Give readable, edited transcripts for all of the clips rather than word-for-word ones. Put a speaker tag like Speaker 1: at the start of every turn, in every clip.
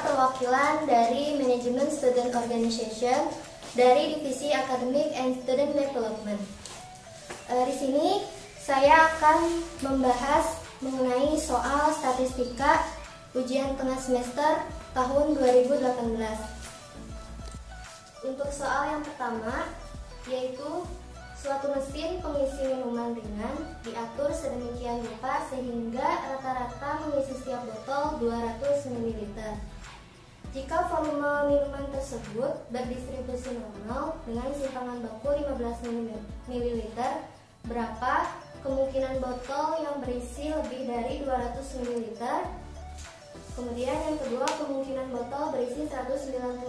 Speaker 1: perwakilan dari Manajemen Student Organization dari Divisi Academic and Student Development. Di sini saya akan membahas mengenai soal statistika ujian tengah semester tahun 2018. Untuk soal yang pertama, yaitu suatu mesin pengisi minuman ringan diatur sedemikian rupa sehingga rata-rata mengisi setiap botol 200 ml. Jika volume minuman tersebut berdistribusi normal dengan simpangan baku 15 ml, berapa kemungkinan botol yang berisi lebih dari 200 ml? Kemudian yang kedua, kemungkinan botol berisi 191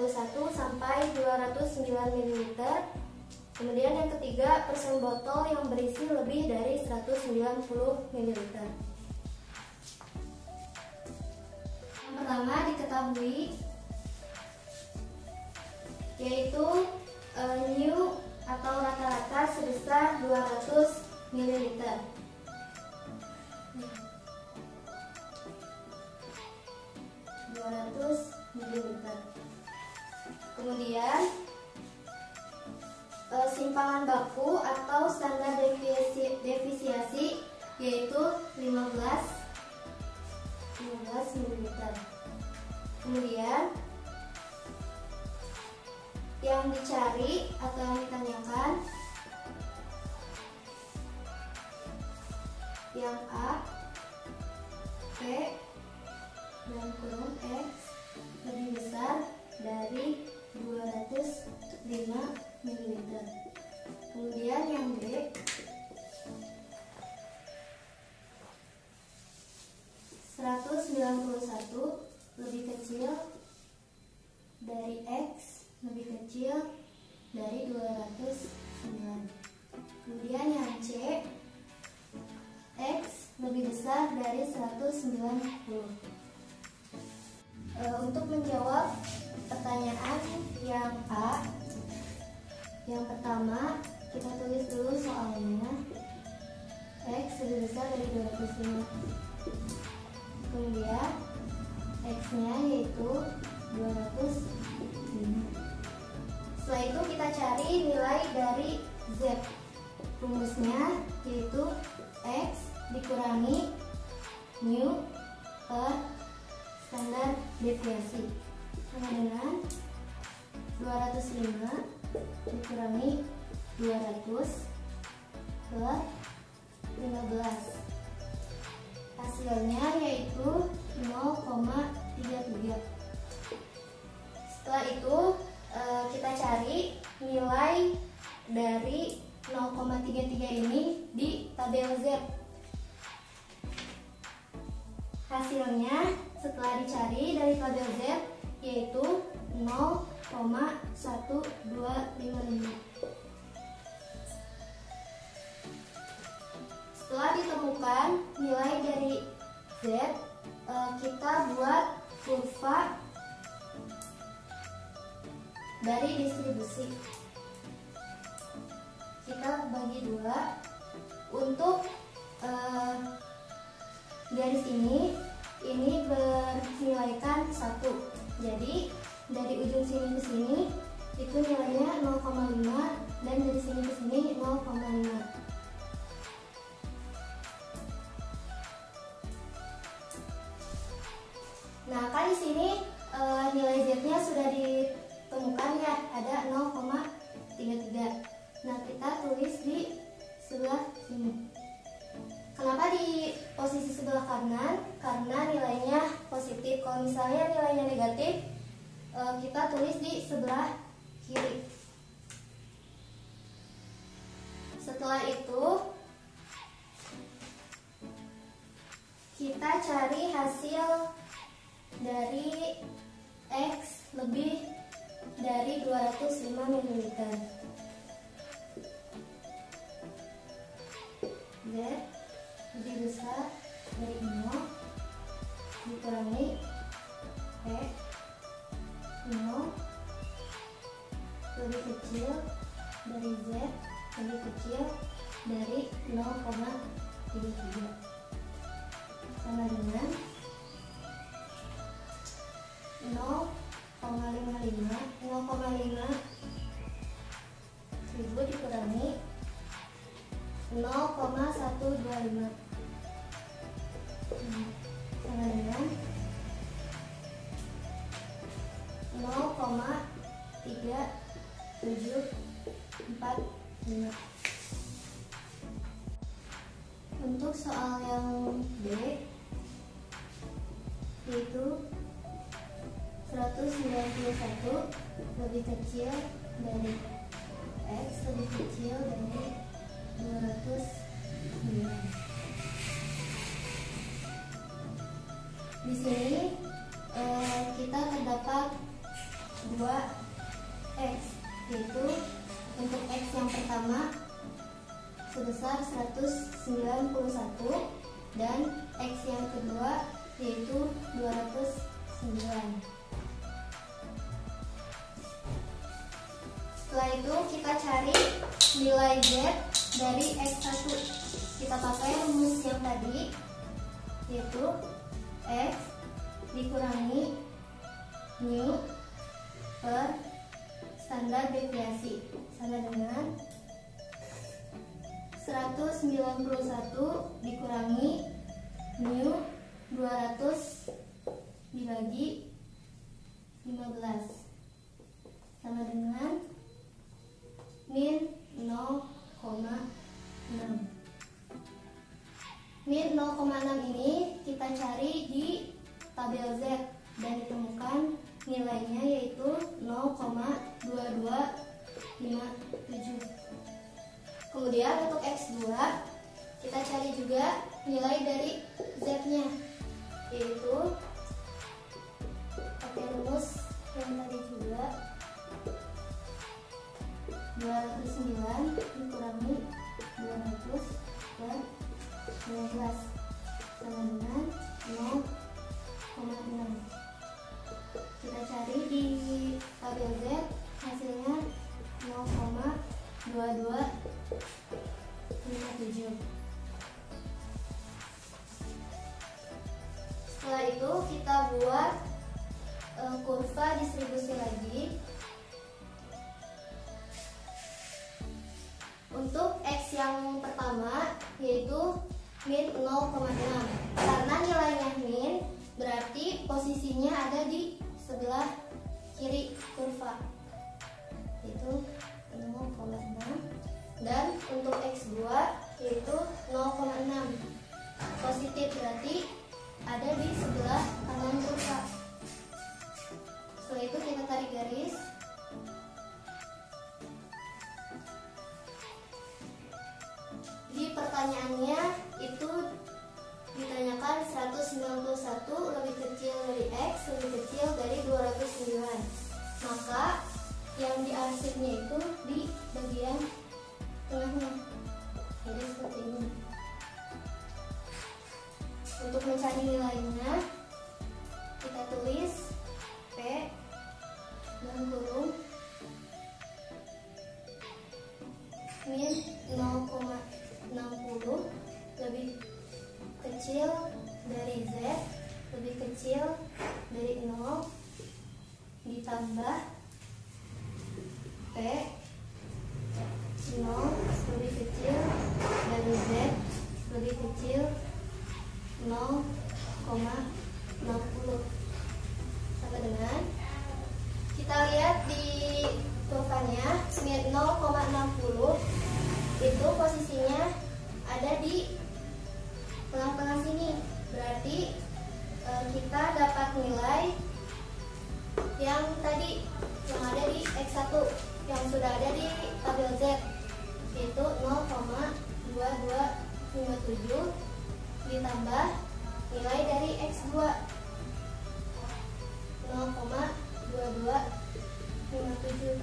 Speaker 1: sampai 209 ml. Kemudian yang ketiga, persen botol yang berisi lebih dari 190 ml. Yang pertama diketahui yaitu new atau rata-rata sebesar 200 ml. Kemudian simpangan baku atau standar defisiasi yaitu 15 ml. Kemudian yang dicari atau yang ditanyakan yang A, P, dan kurung X lebih besar dari 205 ml. Kemudian yang B, 191 lebih kecil dari X lebih kecil dari 209. Kemudian yang C, X lebih besar dari 190. Untuk menjawab pertanyaan yang A, yang pertama kita tulis dulu soalnya. X lebih besar dari 205. Kemudian X-nya yaitu 205. Setelah itu kita cari nilai dari Z. Rumusnya yaitu X dikurangi mu per standar deviasi sama dengan 205 dikurangi 200 per 15. Hasilnya yaitu 0,33. Setelah itu kita cari nilai dari 0,33 ini di tabel Z. Hasilnya setelah dicari dari tabel Z yaitu 0,1255. Setelah ditemukan nilai dari Z, kita buat kurva dari distribusi. Kita bagi dua. Untuk garis ini bernilaikan 1. Jadi dari ujung sini ke sini itu nilainya 0,5 dan dari sini ke sini 0,5. Nah, kan di sini nilai Z-nya sudah ditemukan ya, ada 0,33. Nah, kita tulis di sebelah sini. Kenapa di posisi sebelah kanan? Karena nilainya positif. Kalau misalnya nilainya negatif, kita tulis di sebelah kiri. Setelah itu, kita cari hasil dari X lebih dari 205 ml. Z lebih besar dari 0 dikurangi X 0 lebih kecil dari Z lebih kecil dari 0,33 sama dengan 0,32. 0,55 1000 dikurangi 0,125 sama dengan 0,3745. Untuk soal yang B, yaitu 191 lebih kecil dari X lebih kecil dari 209. Di sini kita terdapat 2 X, yaitu untuk X yang pertama sebesar 191 dan X yang kedua yaitu 209. Setelah itu kita cari nilai Z dari X1. Kita pakai rumus yang tadi, yaitu X dikurangi mu per standar deviasi sama dengan 191 dikurangi mu 200 dibagi 15 sama dengan min 0,6. Min 0,6 ini kita cari di tabel Z dan ditemukan nilainya yaitu 0,2257. Kemudian untuk X2 kita cari juga nilai dari Z-nya, yaitu pakai rumus yang tadi juga 209 dikurangi 200 per 15 sama dengan 0,6. Kita cari di tabel Z, hasilnya 0,2257. Setelah itu kita buat kurva distribusi lagi. Untuk X yang pertama yaitu min 0,6. Karena nilainya min, berarti posisinya ada di sebelah kiri kurva, yaitu 0,6. Dan untuk X2 yaitu 0,6 positif, berarti ada di sebelah kanan kurva. Setelah itu kita tarik garis. Di pertanyaannya itu ditanyakan 191 lebih kecil dari X lebih kecil dari 209. Maka yang diarsipnya itu di bagian tengahnya, jadi seperti ini. Untuk mencari nilainya kita tulis P dalam kurung min 0,60 lebih kecil dari Z lebih kecil dari 0 ditambah P 0 lebih kecil dari Z lebih kecil 0,60 sama dengan, kita lihat di kurvanya min 0,60 itu posisinya ada di tengah-tengah sini, berarti kita dapat nilai yang tadi yang ada di X1 yang sudah ada di tabel Z, yaitu 0,2257 ditambah nilai dari X2 0,2257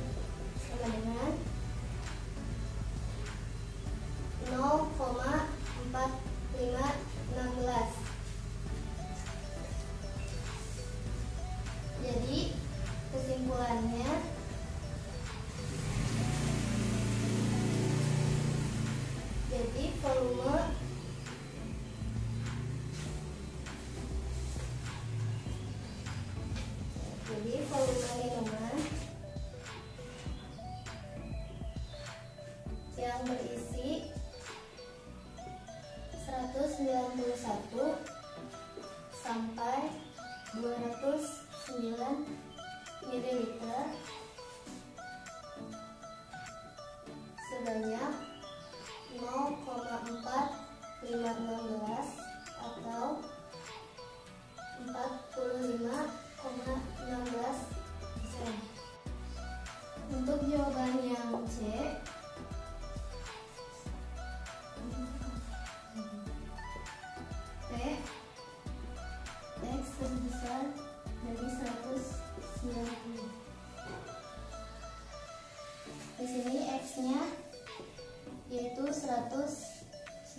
Speaker 1: sama dengan 0,4516. Jadi kesimpulannya volume volume minuman yang berisi 191 sampai 209 ml sebanyak 0,4516 atau 45,16%. Untuk jawaban yang C, P X lebih besar dari 190. Di sini X-nya yaitu 190.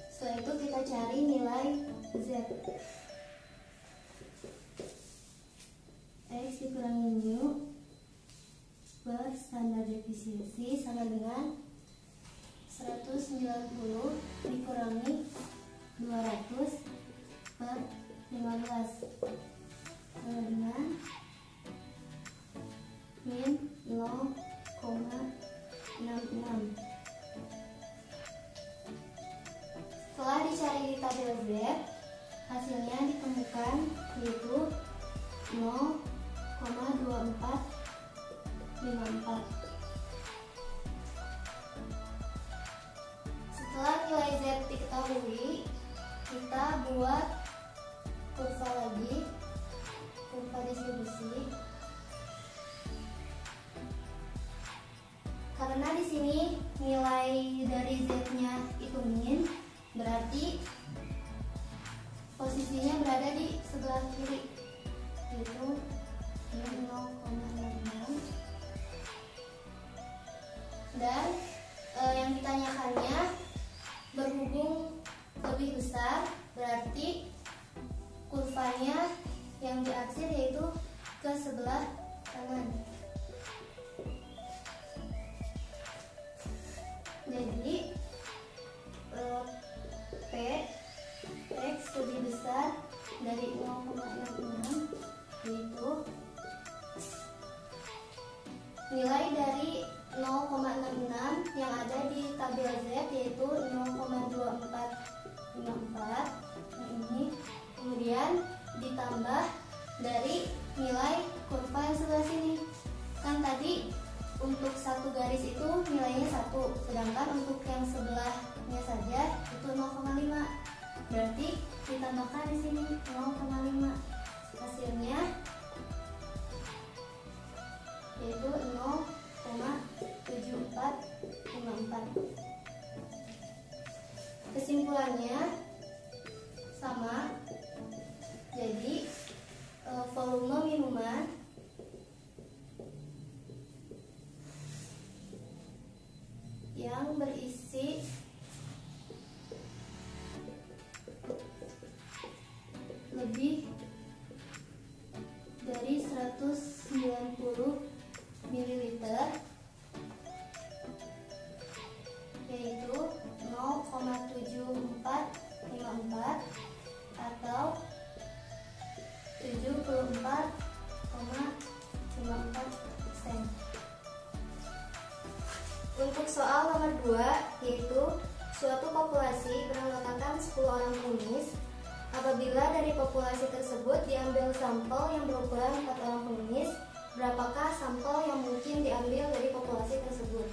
Speaker 1: Setelah itu kita cari nilai Z. X dikurangi mu per standar defisiensi sama dengan 190 dikurangi 200 per 15 sama dengan min 0,66. Setelah dicari di tabel Z, hasilnya ditemukan yaitu 0,2454. Setelah nilai Z diketahui, kita buat kurva lagi, kurva distribusi. Karena di sini nilai dari Z-nya itu min, berarti posisinya berada di sebelah kiri, yaitu 0,66. Dan yang ditanyakannya berhubung lebih besar, berarti kurvanya yang diaksir yaitu ke sebelah kanan. Jadi P X lebih besar dari 0,66, yaitu nilai dari 0,66 yang ada di tabel Z yaitu 0,2454 ini, kemudian ditambah dari nilai kurva yang sebelah sini. Kan tadi untuk satu garis itu nilainya 1, sedangkan untuk yang sebelahnya saja itu 0,5. Berarti ditambahkan di sini 0,5. Hasilnya yaitu 0,7454. Kesimpulannya sama. Jadi volume minuman yang berisi lebih dari 190 ml yaitu 0,7454 atau 74,54%. Untuk soal nomor 2, yaitu suatu populasi beranggotakan 10 orang pengemis. Apabila dari populasi tersebut diambil sampel yang berukuran 4 orang pengemis, berapakah sampel yang mungkin diambil dari populasi tersebut?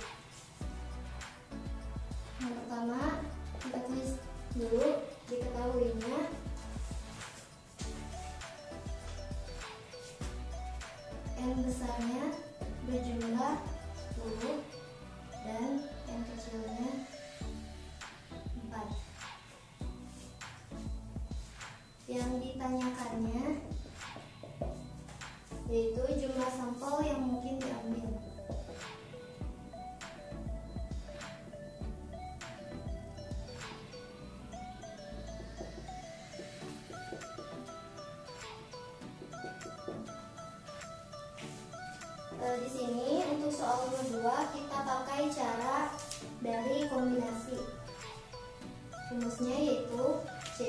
Speaker 1: Yang pertama, kita tulis dulu diketahuinya. N besarnya berjumlah 10 dan yang kecilnya 4. Yang ditanyakannya yaitu jumlah sampel yang mungkin diambil. Di sini untuk soal nomor 2 kita pakai cara dari kombinasi. Rumusnya yaitu C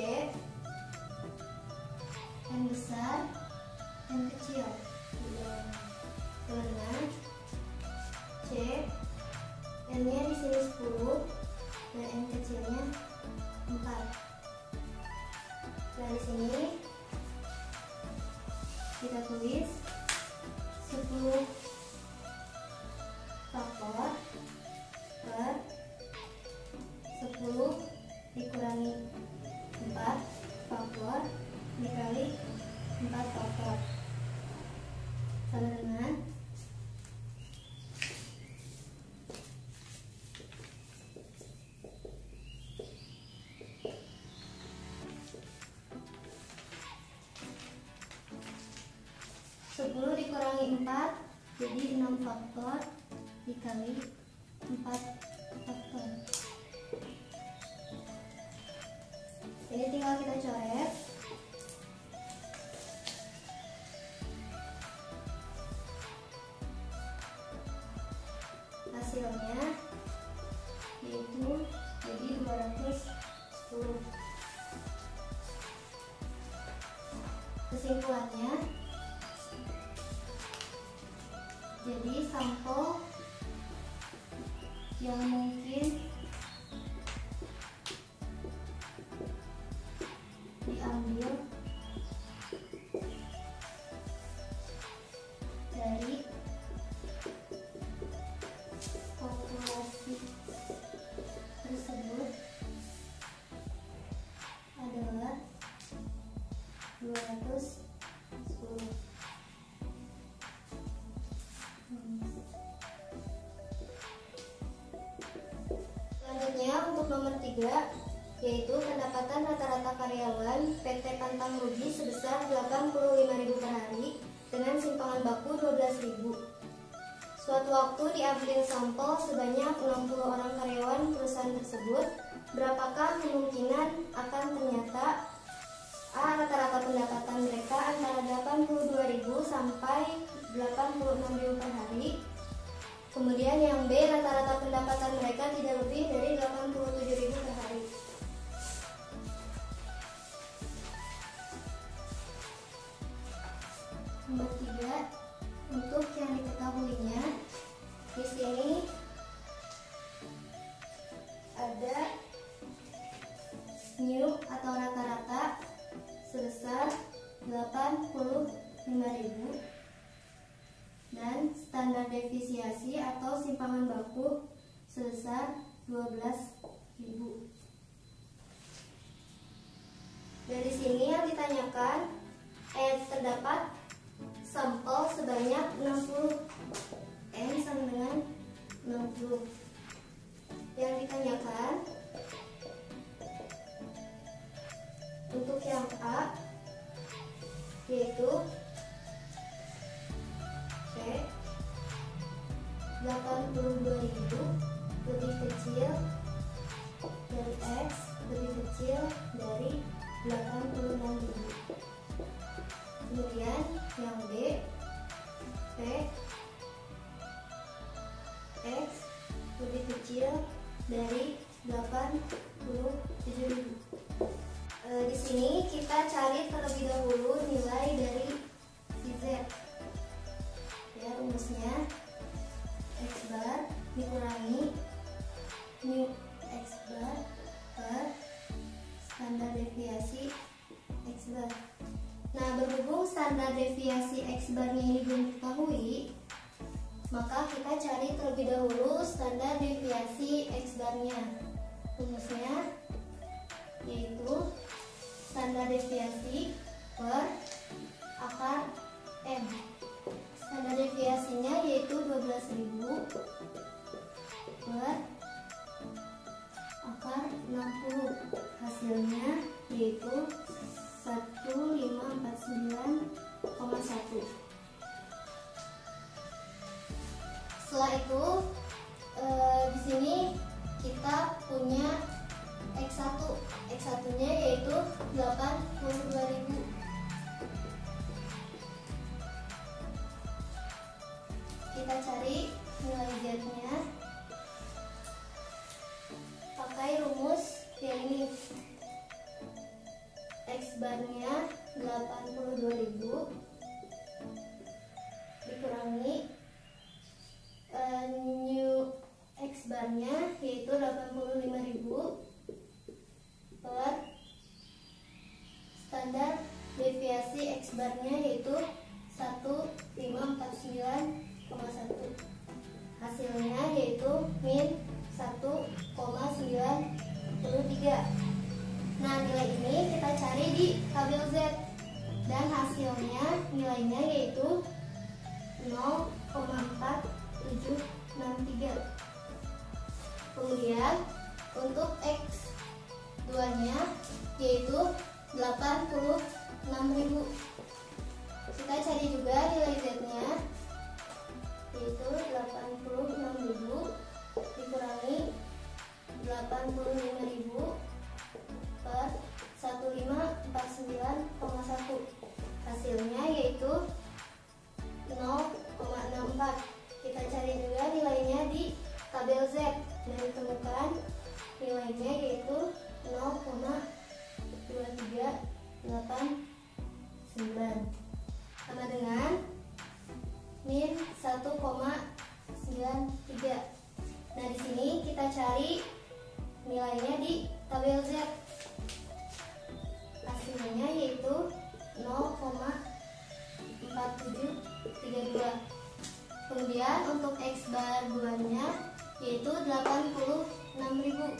Speaker 1: N besar N kecil sama dengan C, N nya di sini 10 dan N kecilnya 4. Nah di sini kita tulis 10 faktor per 10 dikurangi 4 faktor dikali 4 faktor sama dengan 10 dikurangi 4 jadi 6 faktor dikali 4 faktor. Ini tinggal kita coret. Hasilnya yaitu jadi 210. Kesimpulannya, jadi sampel yang mungkin diambil dari populasi tersebut adalah 210. Selanjutnya untuk nomor 3, yaitu pendapatan rata-rata karyawan PT Pantang Rugi sebesar 85.000 per hari dengan simpangan baku 12.000. Suatu waktu diambil sampel sebanyak 60 orang karyawan perusahaan tersebut. Berapakah kemungkinan akan ternyata A. Rata-rata pendapatan mereka antara 82.000 sampai 86.000 per hari. Kemudian yang B, rata-rata pendapatan mereka tidak lebih dari 87.000 per hari. Nomor 3, untuk yang diketahuinya, di sini ada new atau rata-rata sebesar 85.000 dan standar defisiasi atau simpangan baku sebesar 12.000. Dari sini yang ditanyakan terdapat sampel sebanyak 60, N sama dengan 60. Yang ditanyakan untuk yang A yaitu C 82.000 lebih kecil dari X lebih kecil dari 86.000. Kemudian yang B, P X lebih kecil dari 87.000. Di sini kita cari terlebih dahulu nilai dari si Z. Ya, rumusnya X bar dikurangi mu X bar per standar deviasi X bar. Nah, berhubung standar deviasi X barnya ini belum diketahui, maka kita cari terlebih dahulu standar deviasi X barnya. Rumusnya yaitu standar deviasi per akar M. Standar deviasinya yaitu 12.000 per akar 60. Hasilnya yaitu 1549,1. Setelah itu di sini kita punya X1. X1-nya yaitu 82.000. Kita cari nilai Z-nya pakai rumus yang ini. X barnya 82.000 yaitu 85.000 per standar deviasi X barnya yaitu 1549,1. Hasilnya yaitu min 1,93. Nah, nilai ini kita cari di tabel Z dan hasilnya nilainya yaitu 0,4763. Kemudian untuk X2 nya yaitu 86.000. Kita cari juga nilai Z nya yaitu 86.000 dikurangi 85.000 per 1549,1. Hasilnya yaitu 0,64. Kita cari juga nilainya di tabel Z dan ditemukan nilainya yaitu 0,2389 sama dengan min 1,93. Nah, di sini kita cari nilainya di tabel Z. Hasilnya yaitu 0,4732. Kemudian untuk X bar 2-nya yaitu 86.000.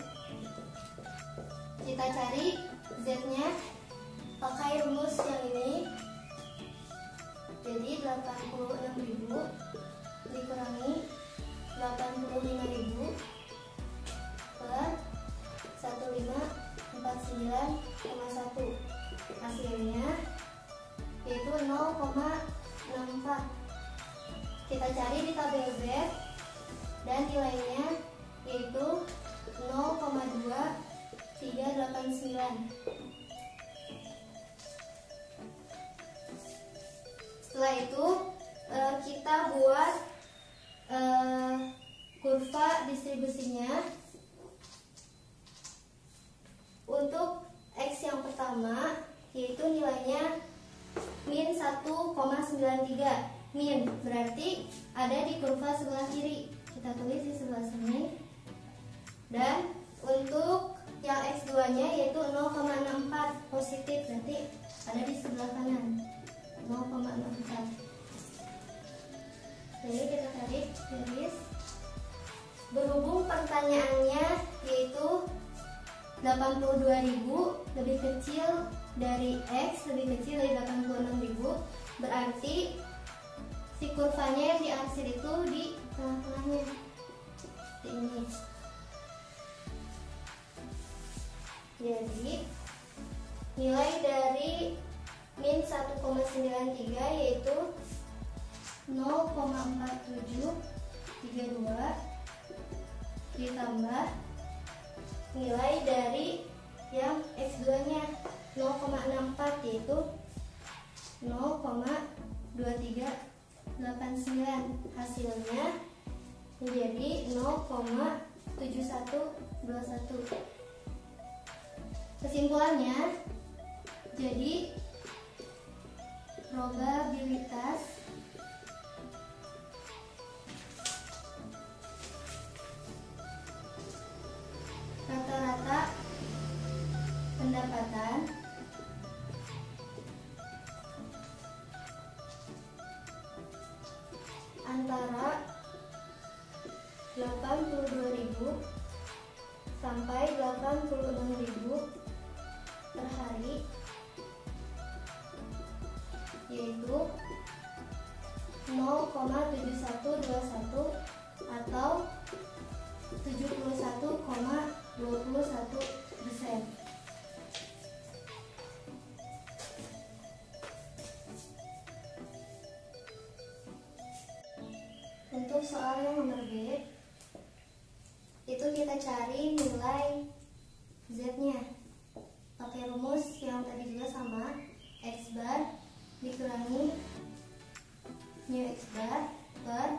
Speaker 1: Kita cari Z-nya pakai rumus yang ini. Jadi 86.000 dikurangi 85.000 per 1549,1. Hasilnya yaitu 0,64. Kita cari di tabel Z dan nilainya yaitu 0,2389. Setelah itu kita buat kurva distribusinya. Untuk X yang pertama yaitu nilainya min 1,93. Min berarti ada di kurva sebelah kiri. Kita tulis di sebelah sini. Dan untuk yang X2 nya yaitu 0,64 positif, berarti ada di sebelah kanan 0,64. Jadi kita tarik garis. Berhubung pertanyaannya yaitu 82.000 lebih kecil dari X, lebih kecil dari 86.000, berarti si kurvanya yang diarsir itu di tengah-tengahnya, di ini. Jadi nilai dari min 1,93 yaitu 0,4732 ditambah nilai dari yang X2 nya 0,64 yaitu 0,2389. Hasilnya menjadi 0,7121. Kesimpulannya, jadi probabilitas rata-rata pendapatan antara 82.000 sampai 86.000 per hari yaitu 0,7121 atau 71,21%. Untuk soal yang nomor B, itu kita cari nilai Z-nya pakai rumus yang tadi juga sama, X bar dikurangi mu X bar per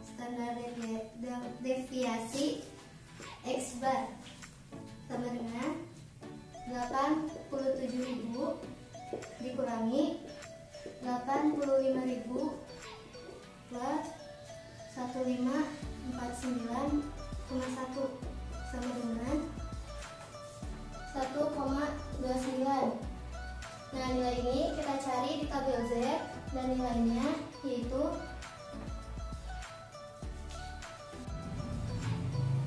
Speaker 1: standar deviasi X bar sama dengan 87.000 dikurangi 85.000 plus 1549,1 sama dengan 1,29. Nah, nilai ini kita cari di tabel Z dan nilainya yaitu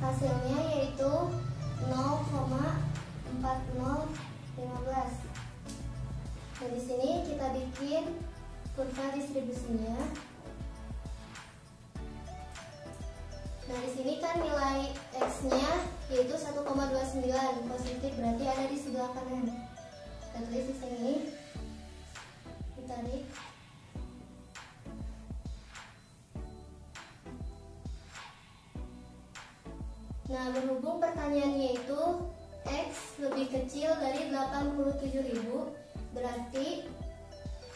Speaker 1: hasilnya yaitu 0,4015. Nah, di sini kita bikin kurva distribusinya. Nah, di sini kan nilai X-nya yaitu 1,29 positif, berarti ada di sebelah kanan. Kita tulis di sini, ditarik. Nah, berhubung pertanyaannya itu X lebih kecil dari 87.000, berarti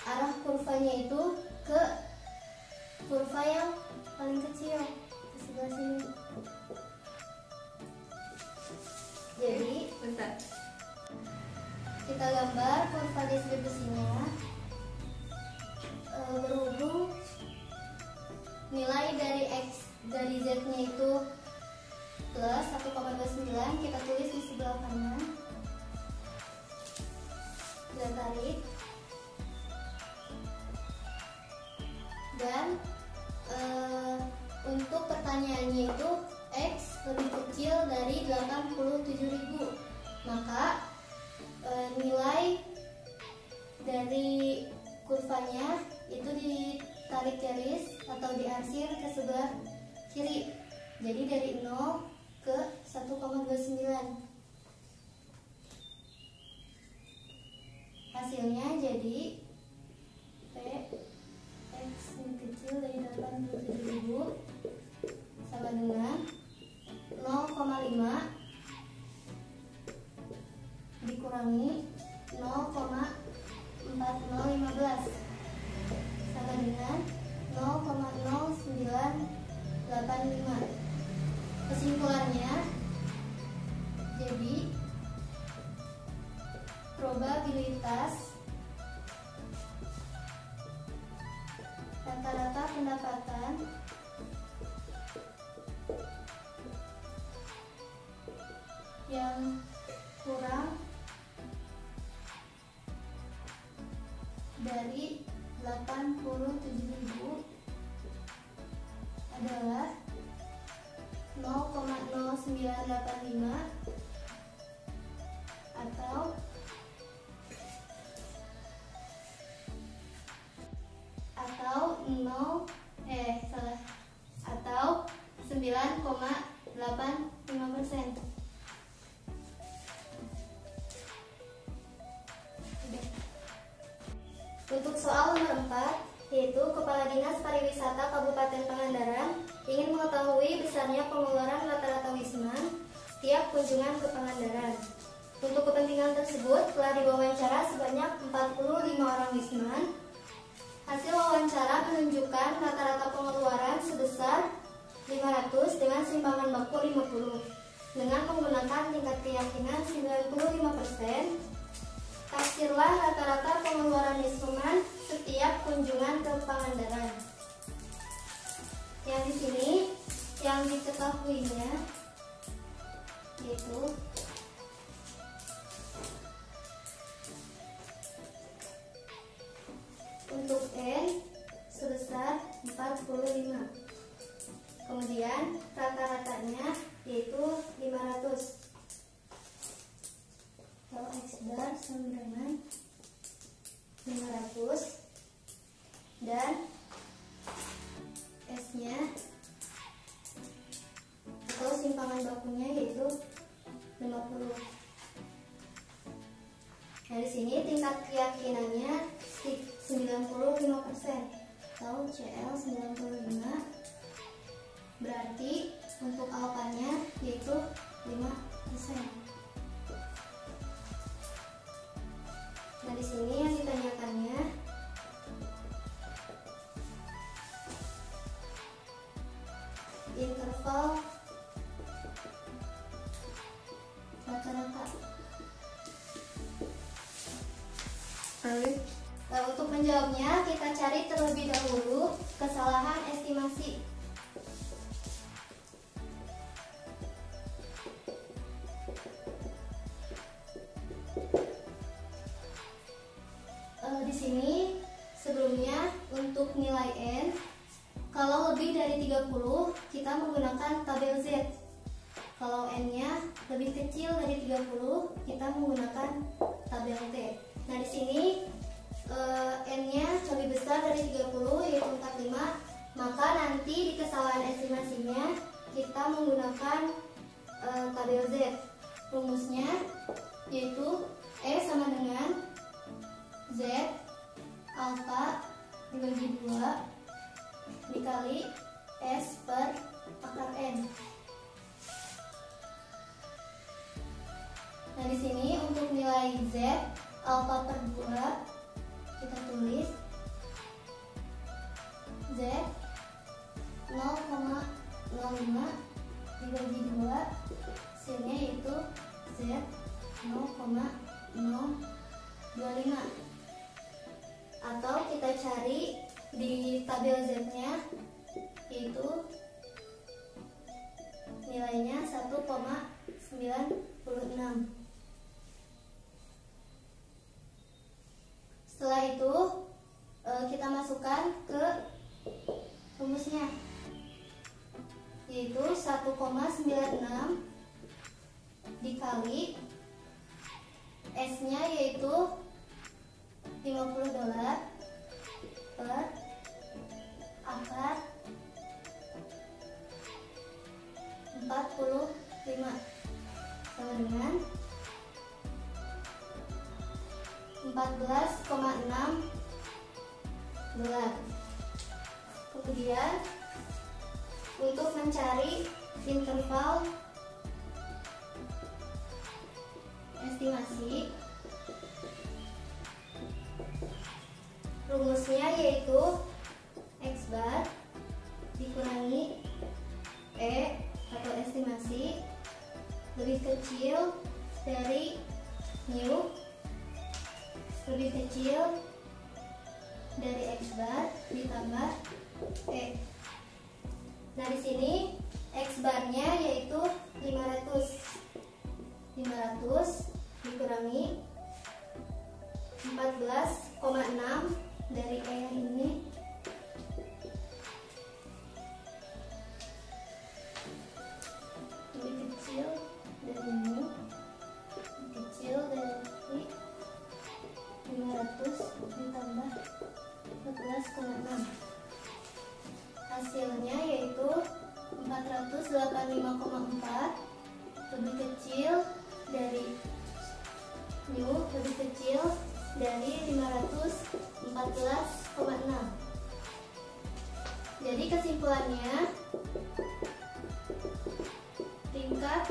Speaker 1: arah kurvanya itu ke kurva yang paling kecil, ke sebelah sini. Jadi, kita gambar kurva distribusinya. Berhubung nilai dari X dari Z-nya itu plus 1,29, kita tulis di sebelah kanan. Kita tarik. Dan untuk pertanyaannya itu X lebih kecil dari 87.000, maka nilai dari kurvanya itu ditarik garis atau diarsir ke sebelah kiri. Jadi dari 0 ke 1,29. Hasilnya jadi P X lebih kecil dari 87.000 sama dengan 0,5 dikurangi 0,4015 sama dengan 0,0985. Kesimpulannya, jadi probabilitas rata-rata pendapatan yang kurang dari 87.000 adalah 0,0985 atau 9,85%. Untuk soal nomor 4, yaitu Kepala Dinas Pariwisata Kabupaten Pangandaran ingin mengetahui besarnya pengeluaran rata-rata Wisman setiap kunjungan ke Pangandaran. Untuk kepentingan tersebut telah diwawancara sebanyak 45 orang Wisman. Hasil wawancara menunjukkan rata-rata pengeluaran sebesar 500 dengan simpangan baku 50. Dengan menggunakan tingkat keyakinan 95%, taksirlah rata-rata pengeluaran Wisman setiap kunjungan ke Pangandaran. Yang di sini yang diketahuinya yaitu untuk N sebesar 45. Kemudian rata-ratanya yaitu 500. Kalau X bar sama dengan 500 dan S-nya atau simpangan bakunya yaitu 50. Nah, di sini tingkat keyakinannya 95% atau CL 95. Berarti untuk alfanya yaitu 5%. Nah, di sini yang ditanyakannya interval rata-rata. Nah, untuk menjawabnya kita cari terlebih dahulu kesalahan estimasi. Kalau lebih dari 30, kita menggunakan tabel Z. Kalau N-nya lebih kecil dari 30, kita menggunakan tabel T. Nah, di sini N-nya lebih besar dari 30, yaitu 45. Maka nanti di kesalahan estimasinya kita menggunakan tabel Z. Rumusnya yaitu E sama dengan Z alfa dibagi 2 dikali S per akar N. Nah, di sini untuk nilai Z alfa per 2 kita tulis Z 0,05 dibagi 2, hasilnya yaitu Z 0,025. Atau kita cari di tabel Z-nya, yaitu nilainya 1,96. Setelah itu kita masukkan ke rumusnya, yaitu 1,96 dikali S-nya yaitu $50 per akar 45 sama dengan 14,6 dolar. Kemudian untuk mencari interval estimasi, rumusnya yaitu X bar dikurangi E atau estimasi lebih kecil dari mu lebih kecil dari X bar ditambah E. Nah, di sini X barnya yaitu 500 dikurangi 14,6 dari E yang ini lebih kecil dari mu, lebih kecil dari 500 ditambah 14,6. Hasilnya yaitu 485,4 lebih kecil dari mu, lebih kecil dari 514,6. Jadi kesimpulannya, tingkat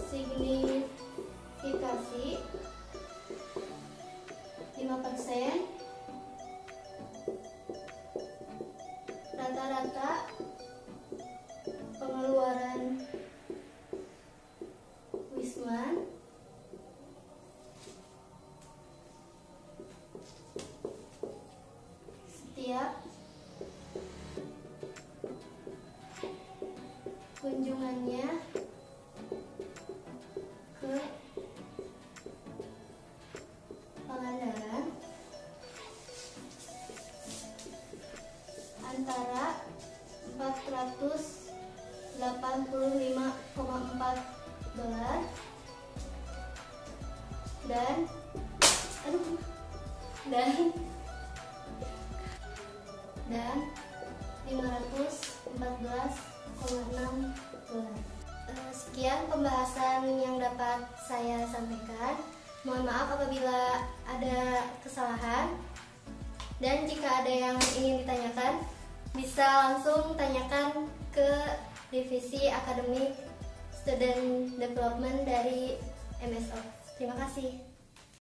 Speaker 1: signifikasi 5%, rata-rata pengeluaran Wisman setiap kunjungannya ke Pangandaran antara 485,4 dolar dan 514,6 dolar. Sekian pembahasan yang dapat saya sampaikan. Mohon maaf apabila ada kesalahan, dan jika ada yang ingin ditanyakan bisa langsung tanyakan ke divisi akademik Student Development dari MSO. Terima kasih.